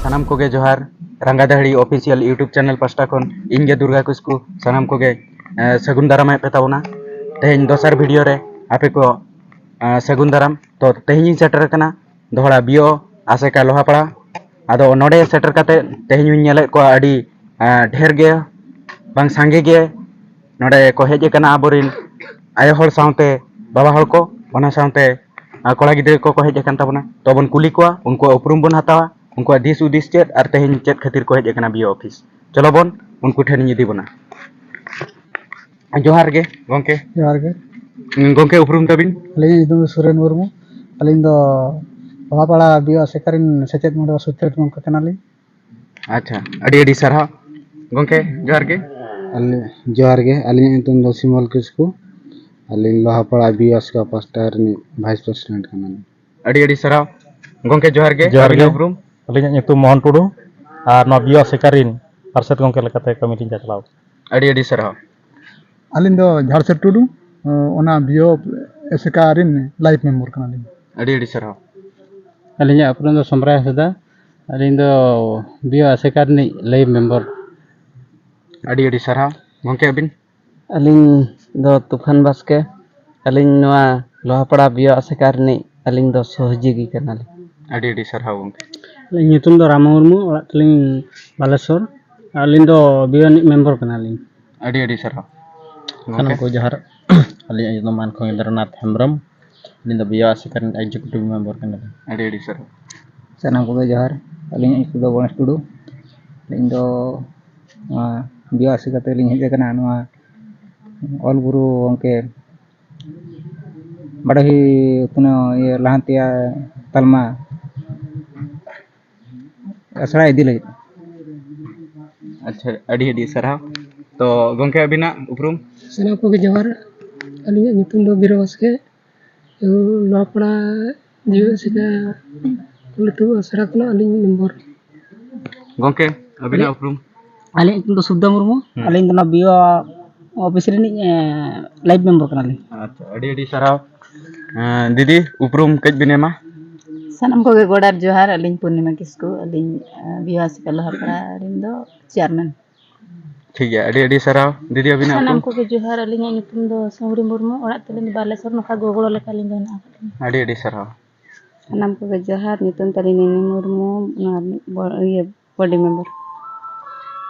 सानाम कोगे जोहार रंगादहड़ी official YouTube channel pasta खन इंगे दुर्गा किस्कु सानाम कोगे सगुन दाराम पे ताबोना तेहेन दोसर वीडियो रे आपे को सगुन दाराम तो तेहेन सेटर कना दोहड़ा बियो आसेका लोहापड़ा आदो नोडे सेटर काते तेहेन नेले को आडी ढेर गे बांग सांगे गे नोडे को हेज कना आबोरिन आयो हर साउते बाबा हर को ओना साउते कोड़ा गिद्रे को हेज कन ताबोना तो बन कुली को उनको उपरुम बन हतावा उनको दिस उदिस चेत और तेहेन चेत खातिर को हेज कना बियो ऑफिस चलो बन उनको ठेन इदी बना जोहार गे गोंके जोहार गे गोंके उपरुम तबिन अलिंग इदुम सुरेन मुर्मू अलिंग दो लोहापाड़ा बियो सेकारिन सेचेत मंडल सुचेत गोंके कनालिंग अच्छा अडी अडी सरहा गोंके जोहार गे जोहार गे अलिंग इदुम दो सिमल किस्कु अलिंग लोहापाड़ा बियो का पास्टर नि वाइस प्रेसिडेंट कनालिंग अडी अडी सरहा गोंके जोहार गे उपरुम अलिंग nyutum मोहन टुडू और नो बियो सेकारिन पार्षद गोंके लेकाते कमिटी चलाव अडी अडी सरहा अलिंग दो झारसेट टुडू ओना बियो सेकारिन लाइफ मेंबर कनालिंग अडी अडी सरहा अलिंग अपना दो सम्राय सदा अलिंग दो बियो सेकारिन लाइफ मेंबर अडी अडी सरहा गोंके अबिन अलिंग दो तूफान बास्के अलिंग नवा लोहापाड़ा बियो सेकारिन अलिंग दो सहयोगी कनालिंग अडी अडी सरहा गोंके अलिंग nyutum दो रामा मुर्मू ओड़ा तलिंग बालेश्वर अलिंग दो बियो मेंबर कनालिंग अडी अडी सरहा सानाम को जोहार अलिंग nyutum मानखो इंद्रनाथ हेम्ब्रम अलिंग दो बियो सेकारिन एग्जीक्यूटिव मेंबर कनालिंग अडी अडी सरहा सानाम को जोहार अलिंग nyutum दो गणेश टुडू अलिंग दो बियो सेकाते अलिंग हेज कना नवा ऑल गुरु गोंके बड़ही उतना ये लाहंतिया तलमा असड़ा इदी लगी अच्छा अडी अडी सरहा तो गोंके अबिना उपरुम सानाम को जोहार अलिंग nyutum दो बिरो बास्के लोहापाड़ा बियो सेका लटू असड़ा कना अलिंग नंबर गोंके अबिना उपरुम अलिंग nyutum दो सुद्धा मुर्मू अलिंग दो बियो ऑफिस रे लाइव मेंबर कनालिंग अच्छा अडी अडी सरहा दीदी उपरुम कज बिनेमा सानाम को गोडार जोहार अलिंग पूर्णिमा किस्कु अलिंग बियो सेका लोहापाड़ा अलिंग दो चेयरमैन ठीक है अडी अडी सरहा दीदी अबिना सानाम को जोहार अलिंग nyutum दो सौरी मुर्मू ओड़ा तलिंग बालेश्वर नोखा गोगड़ो लेका लिंग ना अडी अडी सरहा सानाम को जोहार nyutum तलिंग निनी मुर्मू ये बॉडी मेंबर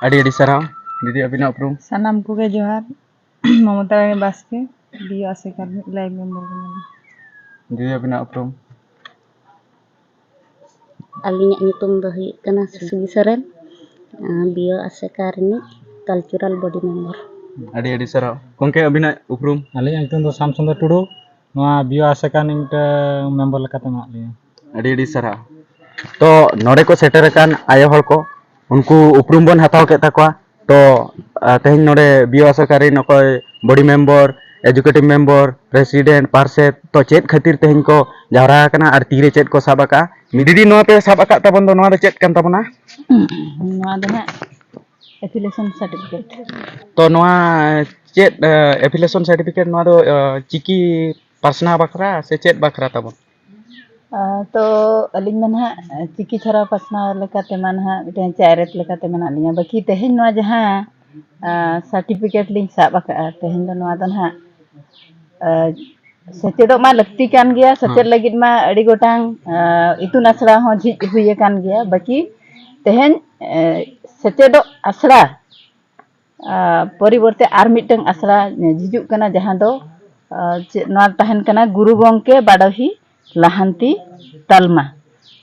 अडी अडी सरहा दीदी अबिना उपरुम सानाम को जोहार ममता बास्के बियो सेका लाइव मेंबर दीदी अबिना उपरुम अलिंग nyutum दो हुई कना सुगी सरेन बियो सेकारिन कल्चरल बॉडी मेंबर अडी अडी सरहा गोंके अबिना उपरुम अलिंग nyutum दो शामसुंदर टुडू नवा बियो सेकारिन मेंबर लेकाते मा लिया अडी अडी सरहा तो नोडे को सेटर कान आयो हर को उनको उपरुम बन हताव के तकवा तो तेहेन नोडे बियो सेकारिन अकोय body member executive member president पार्षद तो चेत खातिर तेहेन को जावरा कना और तीरे चेत को साबका दीदी नो पे साबका तबन दो नो चेत कान तबना एफिलिएशन सर्टिफिकेट तो नोआ चेत एफिलिएशन सर्टिफिकेट नो दो चिकी पासना बखरा से चेत बखरा तबन तो अलिंग में ना चिकी छरा पासना लेकाते मन हा मिटे चायरेत लेकाते मना लिया बाकी तेहेन नवा जहां सर्टिफिकेट लिंक साबका तेहेन दो नवा दन हा सेचेदो मा लगती कान गया सेचेद लगित मा अड़ी गोटांग इतुन आसड़ा हो झिज हुई कान गया बाकी तेहेन सेचेदो आसड़ा परिवर्ते आर मिटंग आसड़ा झिजुक कना जहां दो नवा तहन कना गुरु गोंके बाडही लाहंती तलमा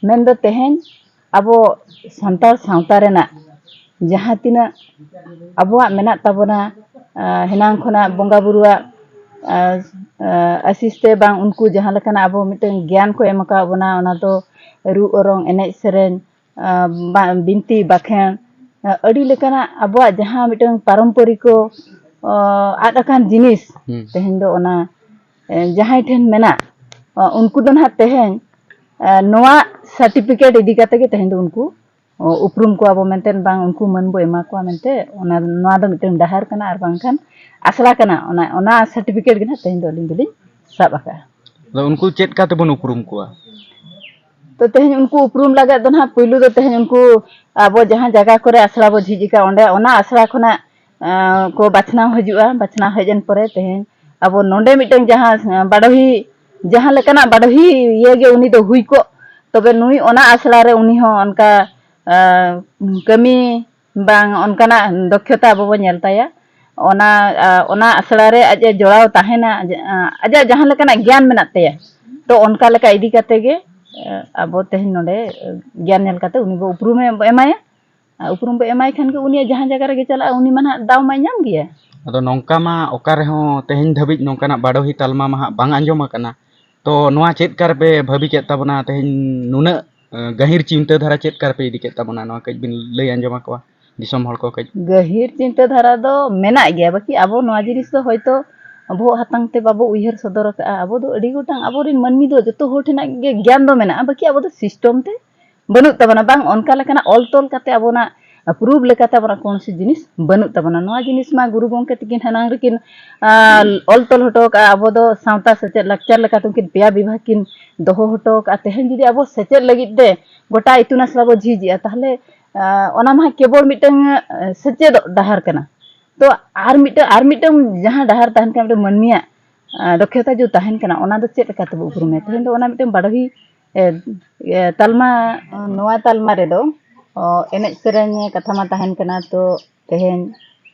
मेन दो तेहेन अबो संताल सावता रेना जहां तिना अबोआ मेना ताबोना हेनांग खोना बोंगा बुरुआ असिस्ते बांग उनको जहां लेकाना अबो मिटन ज्ञान को एमका बोना ओना तो रू ओरंग एने सेरेन बिनती बाखेन अड़ी लेकाना अबोआ जहां मिटन पारंपरिको आद अकान जिनिस तेहेन दो ओना जहां ठेन मेना उनको दो ना तेहेन नोआ सर्टिफिकेट इदी काते के तेहेन दो उनको उपरुम को अबो मेंटेन बांग उनको मन बो एमा को मेंते ओना नोआ दो मिटन डहार कना आर बांगखान आसला कना ओना सर्टिफिकेट गिना तेहेन दो लिंग लिंग साबका उनको चेत का तबन उपरुम को तो तेहन उनको उपरूम लगा दो ना पुइलु दो तेहन उनको अब जहाँ जगह करे आसरा बो झिजिका ओंडे ओना आसरा खुना को बाछना हजुआ बाछना हजन परे तेहन अब नोंडे मिटन जहाँ बाडोही जहाँ लेकना बाडोही ये गे उनी दो हुई को तबे नुई ओना आसरा रे उनी हो उनका कमी बांग उनकाना दक्षता अब बो नेलताया ओना आसरा रे अजे जोड़ाव ताहेना अजे जहाँ लेकना ज्ञान मेना तया तो उनका लेका इदी काते गे अब तेहन नोंडे ज्ञान नेल काते उनी बो उपरूम एमाया उपरूम बो एमाय खान के उनी जहाँ जगह रे चला उनी माना दाव मा नाम गया अदो नौका मा ओका रेहों तेहन धबिज नौकाना बाडोही तालमा मा बांग आंजम आकना तो नोआ चेद कार पे भाबी केत ताबना तेहन नुना गहिर चिंता धारा चेद कार पे इदी केत ताबना नोआ कज बिन लई आंजम आकवा दिसम हड़ को कज गहिर चिंता धारा दो मेना गया बाकी अब नोआ जिनिस दो होयतो अब हातंग ते बाबो उयहर सदर का अब दो अडी गोटांग अब रिन मनमी दो जतो होर ठेना गे ज्ञान दो मेना बाकी अब दो सिस्टम ते बनु तबना बांग ओनका लेकना ऑल तोल काते अबोना प्रूव लेकाते बना कौन सी जिनिस बनु तबना नोआ जिनिस मा गुरु गोंके तकिन हनांग रिकिन ऑल तोल हटो का अब दो सावता सचे लक्चर लेका तुकिन पेया विभाग किन दोहो हटो का तेहन जुदी अब सचे लगित दे गोटा इतुन आसला बो झिजिया ताहले ओना मा केवल मिटंग सचे डहार कना तो आर मिटंग जहां डहार तहन का मिटंग मनमिया दक्षता जो तहन कना ओना दो चेत लेका तबो उपरुमे तेहन दो ओना मिटंग बाडोही तालमा नोआ तालमा रे दो एने सेरेंय कथा मा तहन कना तो तेहन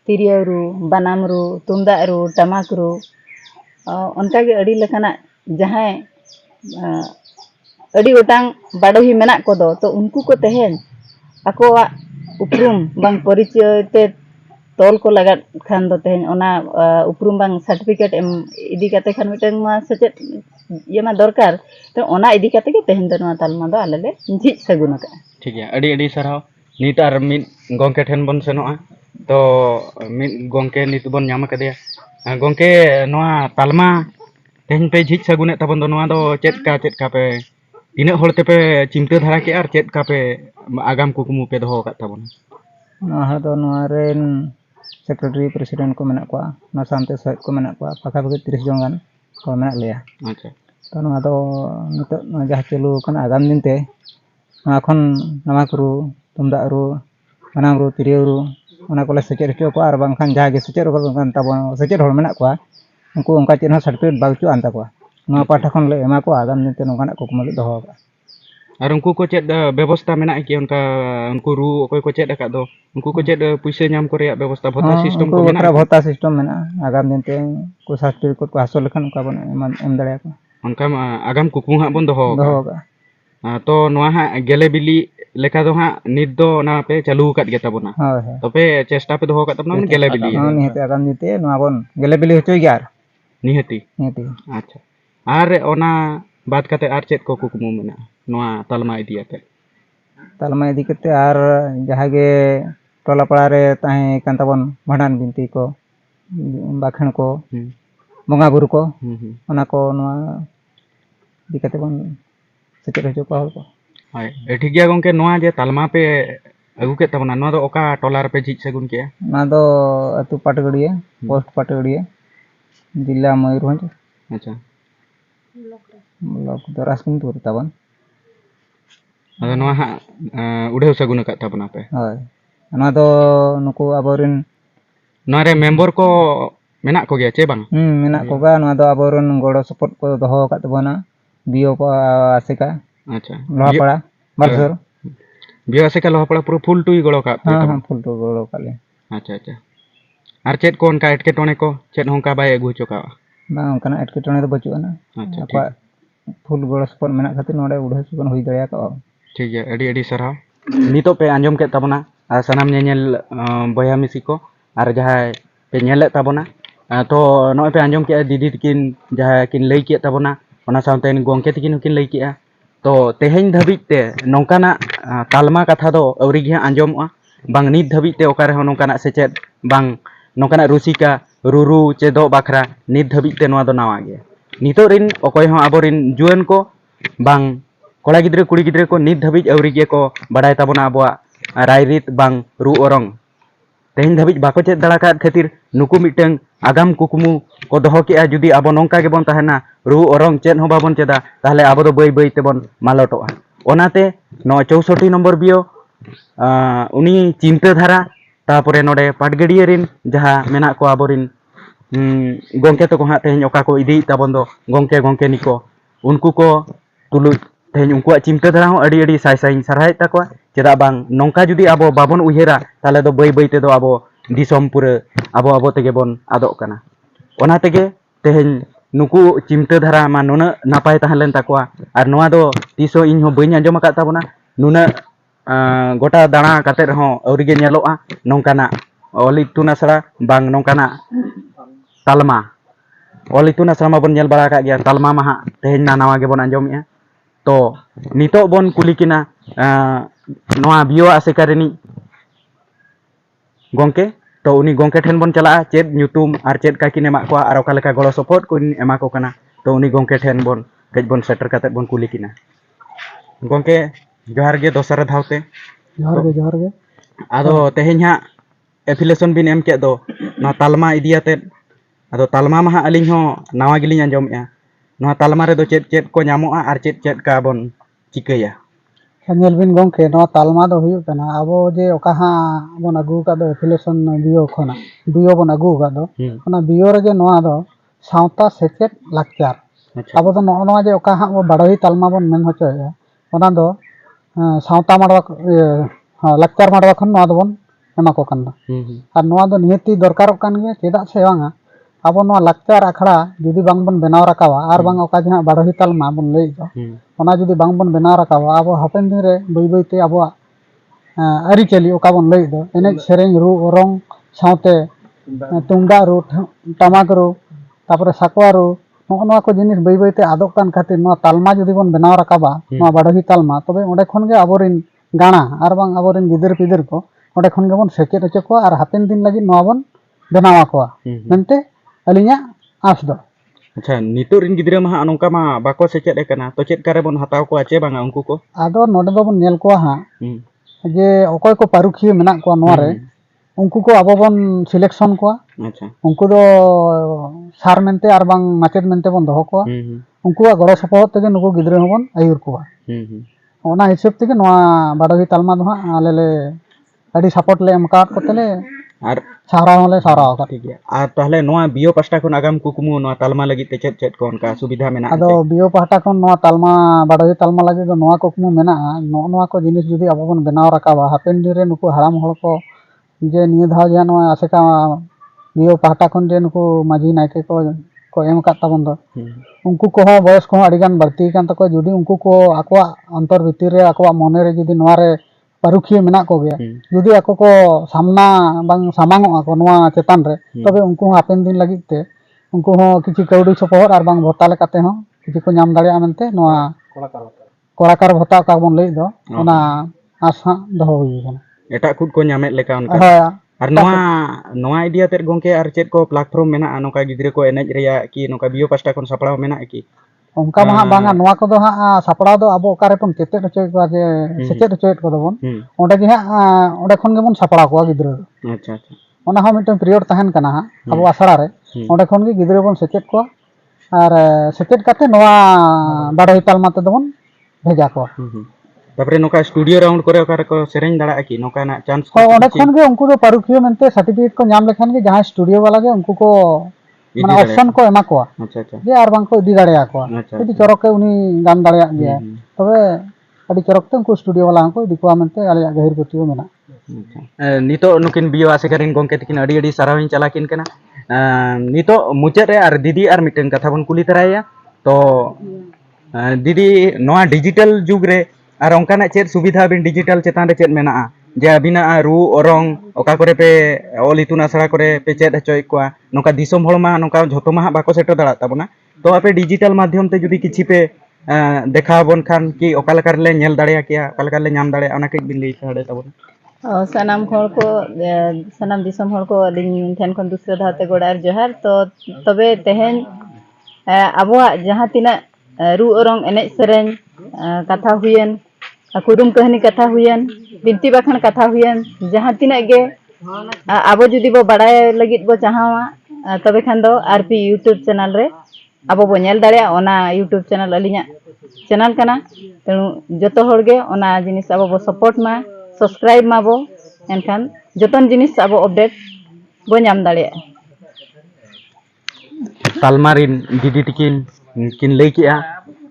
तिरिया रू बनाम रू तुमदा रू टमाक रू उनका गे अड़ी लेकना जहां अड़ी गोटांग बाडोही मेना को दो तो उनको को तेहन आकोआ उपरूम बांग परिचय ते तोल को लगा खान दो तेहन ओना उपरूम बांग सर्टिफिकेट एम इदी काते खान मिटंग मा सचेत ये मा दरकार तो ओना इदी काते के तेहन दो नोआ तालमा दो आलेले झिज सगुन का ठीक है अड़ी सराव नीत आर मिद गोंके ठेन बन सेनोआ तो मिद गोंके नीत बन नाम कदेया गोंके नोआ तालमा तेहन पे झिज सगुने तबन दो नोआ दो चेत का पे तिना होड़ते पे चिंता धारा के आर चेत का पे आगाम कुकुमु पे दोहो का तबन नोआ दो नोआ रेन सेक्रेटरी प्रेसिडेंट को मेना को ना सामते सहित को मेना को पाखा बगे 30 जन गान को मेना लिया अच्छा तो नोआ दो नितो जहाँ चलू कन आगाम दिन ते नोआ नमाक रू तुमदा रू बनाम रू तिरिया रू ओना कोले सेचेत हचो को आर बांखान जहाँ गे सेचेत रो कान ताबो सेचेत होड़ मेना को उनको उनका चेन सर्टिफिकेट बागचू आनता को नोआ पाठा खन ले एमा को आगाम दिन ते नोकाना कुकुम ले दोहो का और उनको को चेत व्यवस्था मेना कि उनका उनको रू ओकोय को चेत का दो उनको को चेत पैसे नाम को रेया व्यवस्था भत्ता सिस्टम को मेना भत्ता सिस्टम मेना आगाम दिन ते को सर्टिफिकेट को हासिल लखन उनका बन एम दड़या को उनका आगाम कुकुम हा बन दोहो का तो नोआ हा गेले बिली लेखा दो हा नित दो ना पे चालू काट गे ताबोना तो पे चेष्टा पे दोहो का तबना गेले बिली निहते आगाम दिन ते नोआ बन गेले बिली हचोय ग्यार निहती अच्छा आर ओना बात काते आर चेत को कुकुमु मेना नोआ तालमा इदी कते आर जहाँ गे टोला पड़ा रे ताहे कान ताबन भांडान बिनती को बाखण को बंगा बुरु को ओना को नोआ इदी कते बन सेचेत हचो को हर को हाय ठीक गया गोंके नोआ जे तालमा पे अगु के तबना नोआ दो ओका टोला रे पे झिज सगुन के ना दो अतु पाटगड़िया पोस्ट पाटगड़िया जिला मयूरभंज अच्छा ब्लॉक दो राजकुंदपुर ताबन अदो नोआ हा उड़ेव सगुन का तबना पे होय ना दो नुको अबोरिन नोआ रे मेंबर को मेना को गया चे बांग मेना को गा ना दो अबोरिन गोड़ो सपोर्ट को दोहो का तबना बीओ को आसेका अच्छा लोहापड़ा बारसोर बीओ आसेका लोहापड़ा पूरा फुल टुई गड़ो का हां फुल टू गड़ो का ले अच्छा अच्छा आर चेत को उनका एटके टोने को चेत होंका बाय अगु चोका बा उनका एटके टोने दो बचुआ ना अच्छा ठीक फुल गोड़ो सपोर्ट मेना खातिर नोडे उड़े सुबन हुई दड़या का ठीक है अड़ी सराव नितो पे आंजम के तबना सनाम नेल बया मिसी को आर जहाँ पे नेले तबना तो नोय पे आंजम के दीदी तकिन जहाँ किन लई के तबना ओना साउते गोंके तकिन किन लई के तो तेहेन धबित ते नौकाना तालमा कथा दो अवरी गे आंजमआ बांग नित धबित ते ओकारे हो नौकाना सेचेत बांग नौकाना रुसिका रुरु चेदो बाखरा नित धबित ते नोआ दो नावा गे नितो रिन ओकोय हो आबोरिन जुआन को बांग कोड़ा गिद्रे कुड़ी गिद्रे को नित धबिज अवरी गे को बाडाय ताबोना आबोआ रायरित बांग रू ओरंग तेहन धबिज बाको चेत दड़ा का खातिर नुकु मिटंग आगाम कुकुमु को दोहो के जुदी आबो नोंका गेबोन तहना रू ओरंग चेत हो बाबोन चेदा ताहले आबो दो बई बई तेबोन मालटोआ onaate no 64 nomor bio uni cinta dhara tapore node patgadiya rin jaha menak ko aborin gongke to ko ha tehny oka ko idi tabon do gongke niko unku ko tulu tehny unkuak cinta dhara hon adi sai sarhai takwa cheda bang nongka judi abo babon uyhera tale do bai te do abo disom pura abo tege bon adok kana ona tege tehny nuku cinta dhara ma nuna napai tahan takwa ar noa do tiso इन हो बइन आंजम आकाद ताबोना नुना गोटा दाना काते रहो अवरिगे नेलोआ नोंकाना all इतुन आसड़ा बांग नोंकाना तालमा all इतुन आसड़ा माबन nail बाड़ा का गया तालमा मा तेहेन ना नावा गेबन आंजमेआ तो नितो बन कुलिकिना नोआ बियो आसेकारिनी गोंके तो उनी गोंके ठेन बन चला चेद न्यूतुम आर चेद काकिन एमा को आर ओका लेका गलो सपोर्ट को एमा को कना तो उनी गोंके ठेन बन कज बन सेटर काते बन कुलिकिना गोंके जोहार गे दोसर धावते जोहार गे आदो तेहेन हा एफिलेशन बिन एम के दो ना तालमा इदियाते आदो तालमा मा अलिन हो नावा गिलिन आंजमेआ ना तालमा रे दो चेद को ᱧᱟᱢᱚᱜᱼᱟ आर चेद का बन चिकैया ᱧᱮᱞ ᱵᱤᱱ ᱜᱚᱝᱠᱮ ᱱᱚᱣᱟ ᱛᱟᱞᱢᱟ ᱫᱚ ᱦᱩᱭᱩᱜ ᱠᱟᱱᱟ ᱟᱵᱚ ᱡᱮ ᱚᱠᱟ ᱦᱟᱸᱜ ᱵᱚᱱ ᱟᱹᱜᱩ ᱟᱠᱟᱫ ᱫᱚ ᱮᱯᱞᱤᱠᱮᱥᱚᱱ ᱵᱤᱭᱳ ᱠᱷᱚᱱᱟᱜ ᱵᱤᱭᱳ ᱵᱚᱱ ᱟᱹᱜᱩ ᱟᱠᱟᱫ ᱫᱚ ᱚᱱᱟ ᱵᱤᱭᱳ ᱨᱮᱜᱮ ᱱᱚᱣᱟ ᱫᱚ ᱥᱟᱶᱛᱟ ᱥᱮᱪᱮᱫ ᱞᱟᱠᱪᱟᱨ ᱟᱵᱚ ᱫᱚ ᱱᱚᱣᱟ ᱡᱮ ᱚᱠᱟ ᱦᱟᱸᱜ ᱵᱟᱰᱳᱦᱤ ᱛᱟᱞᱢᱟ ᱵᱚᱱ ᱢᱮᱱ ᱦᱚᱪᱚᱭᱮᱫᱟ ᱚᱱᱟ ᱫᱚ ᱥᱟᱶᱛᱟ ᱢᱟᱰᱣᱟ ᱞᱟᱠᱪᱟᱨ ᱢᱟᱰᱣᱟ ᱠᱷᱚᱱ ᱱᱚᱣᱟ ᱫᱚᱵᱚन ᱮᱢᱟ ᱠᱚ ᱠᱟᱱ ᱫᱚ ᱟᱨ ᱱᱚᱣᱟ ᱫᱚ ᱱᱤᱦᱟᱹᱛᱤ ᱫᱚᱨᱠᱟᱨᱚᱜ ᱠᱟᱱ ᱜᱮᱭᱟ ᱪᱮᱫᱟᱜ ᱥᱮ ᱵᱟᱝᱟ ᱟᱵᱚ ᱱᱚᱣᱟ ᱞᱟᱠᱪᱟर ᱟᱠᱷᱲᱟ ᱡᱩᱫᱤ ᱵᱟᱝ ᱵᱚᱱ ᱵᱮᱱᱟᱣ ᱨᱟᱠᱟᱵᱟ ᱟᱨ ᱵᱟᱝ ᱚᱠᱟ ᱡᱮ ᱦᱟᱸᱜ ᱵᱟᱰᱳᱦᱤ ᱛᱟᱞᱢᱟ ᱵᱚᱱ ᱞᱟᱹᱭ ᱫᱚ ona judi bang bon benaw rakaba abo hapen din re bai te abo ari chali oka bon lay do enej sereng ru orong saute tungda ru tamak ru tapore sakwa ru noa ko jinis bai te adok kan khatir noa talma judi bon benaw rakaba noa badohi talma tobe onde khon ge aborin gana ar bang aborin gider pider ko onde khon ge bon seket hoche ko ar hapen din lagi noa bon benawa ko mente alinya as do अच्छा नितुर इन गिद्रा मा नोंका मा बाको सेचेद एकना तो चेद कारे बन हताव को आचे बांगा उनको को आदो नोडे दो बन नेल को हा जे ओकोय को पारुखिया मेना को नोआ रे उनको को आबो बन सिलेक्शन को अच्छा उनको दो सार मेनते आर बांग माचेद मेनते बन दोहो को उनको गड़ो सपोहत तेगे नुको गिद्रा होबन आयुर को ओना हिसाब तेगे नोआ बाडोही तालमा दो हा आले ले अडी सपोर्ट ले एमका को तले आर सारा होले सारा का ठीक है आ ताहले नोआ बियो पास्टा कोन आगाम कुकुमु नोआ तालमा लगी ते चेद कोन का सुविधा मेना आदो बियो पाहटा कोन नोआ तालमा बाडोही तालमा लगी दो नोआ कुकुमु मेना नोआ को जिनिस जुदी आबो बन बेनाव राकाबा हापेन दिन रे नुको हाराम हळ को जे निय धाव जे नोआ आसेका बियो पाहटा कोन जे नुको माजी नायके को एम का ताबन दो उनको को हो बयस को अडी गान बढ़ती कान तको जुदी उनको को आकोआ अंतर भीतर रे आकोआ मने रे जुदी नोआ रे पारुखिया मेना को गया जुदी ako को सामना bang samango ako noa chetan re tobe unku hapen din lagi te unku ho kichi kaudi support ar bang bhota lekate ho kichi ko nyam dare amente noa korakar bhota ka bon lei do ona asa doho hui kana eta khud ko nyamet leka onka ar noa idea ter gongke ar chet ko platform mena anoka gidre ko enej reya ki noka bio pasta kon sapraw mena ki onka ma banga noa ko do ha sapraw do abo okare pon tete hochoy ko je sechet hochoy ko do bon onde ge ha onde khon ge bon sapraw ko gidre अच्छा अच्छा ona ho miton period tahen kana ha abo asara re onde khon ge gidre bon sechet ko ar sechet kate noa badohi talma te do bon bheja ko तापरे नोका studio round करे ओकारे को सेरेंज दाड़ा की नोका ना chance हो ओने खन गे उनको तो पारुखिया मेनते सर्टिफिकेट को नाम लेखन गे जहां स्टूडियो वाला गे उनको को माने ऑप्शन को एमा को अच्छा अच्छा जे आर बांग को इदी दाड़िया को इदी चरक के उनी गान दाड़िया गया तबे अडी चरक ते उनको स्टूडियो वाला को इदी को मेनते आले गहिर पतियो मेना नितो नुकिन बियो आसे करिन गोंके तकिन अडी अडी सराविन चलाकिन कना नितो मुचाद रे आर दीदी आर मिटन कथा बन कुली तराया तो दीदी नोआ डिजिटल जुग रे आर ओंकाना चेद सुविधा बिन डिजिटल चेतान रे चेद मेना जे अबिना रू ओरंग ओका करे पे ऑल इतुन आसरा करे पे चेद हचोय को नोका दिसोम हळमा नोका झोतो मा बाको सेटर दाड़ा ताबना तो आपे डिजिटल माध्यम ते जुदी किछि पे देखा बन खान कि ओका लकार ले नेल दाड़िया किया ओका लकार ले नाम दाड़िया ओना के बिन लई साडे ताबना सानाम हर को सानाम दिसम हर को अलिन ठेन खन दूसरा धाते गोड़ार जोहार तो तबे तेहेन अबुआ जहां तिना रू ओरंग एनेज सेरेन कथा हुयन कुदुम कहानी कथा हुयन बिनती बाखन कथा हुयन जहां तिना गे आबो जुदी बो बड़ाय लगित बो चाहावा तबे खान दो आरपी यूट्यूब चैनल रे abo bo nyel daria ona YouTube channel alinya channel kana tenu joto horge ona jinis abo bo support ma subscribe ma bo enkan joton jinis abo update bo nyam daria talmarin didi tikin kin lay ki'a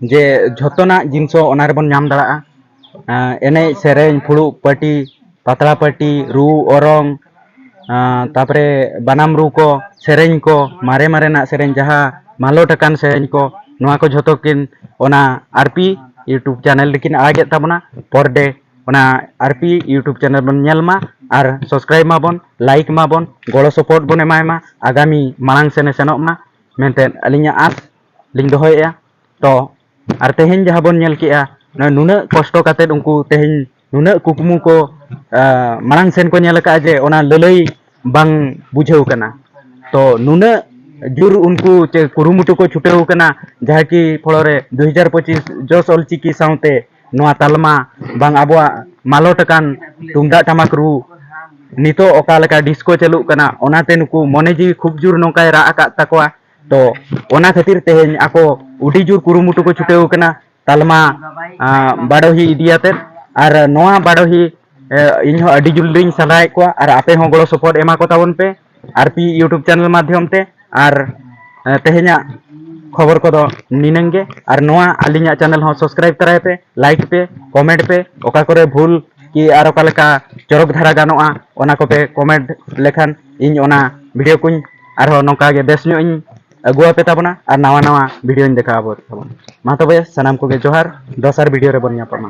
je jhotona jinso onar bon nyam daraa ene sereng phulu pati patla pati ru orong tapre banam ru ko sereng ko mare na sereng jaha malo takan sereng ko noa ko jhoto kin ona RP YouTube channel dikin age tabona porde ona RP YouTube channel bon nyelma ar subscribe mabon like mabon golo support bon emai ma agami malang sene senok ma menten alinya as ling dohoya to ar tehen jaha bon nyel ki'a nuna kosto kated ungku tehen nuna kukmu ko malang sen ko nyel ka je ona lelei bang bujhau kana to nuna jur unku che kurumutu ko chuteu kana jaha ki pholore 2025 jos olchiki saute noa talma bang abwa malo takan tungda tamak ru nito oka leka disco chaluk kana onate nuku mone ji khub jur nongkai ra akat takwa to ona khatir tehen ako udi jur kurumutu ko chuteu kana talma badohi idiate ar noa badohi inho adi jur ring salai ko ar ape ho golo support ema ko tabon pe RP YouTube channel madhyam te ar tehenya खबर को दो निनंगे और नोआ अलिया channel हो subscribe कराए पे like पे comment पे ओका करे भूल कि आर ओका लेका चरक धारा गानोआ ओना को पे कमेंट लेखान इन ओना वीडियो कुन आर हो नोका गे बेस इन अगुआ पे ताबना और नवा वीडियो इन देखा आबो ताबन मा तबे सनाम को गे जोहार दोसर वीडियो रे बनिया पमा।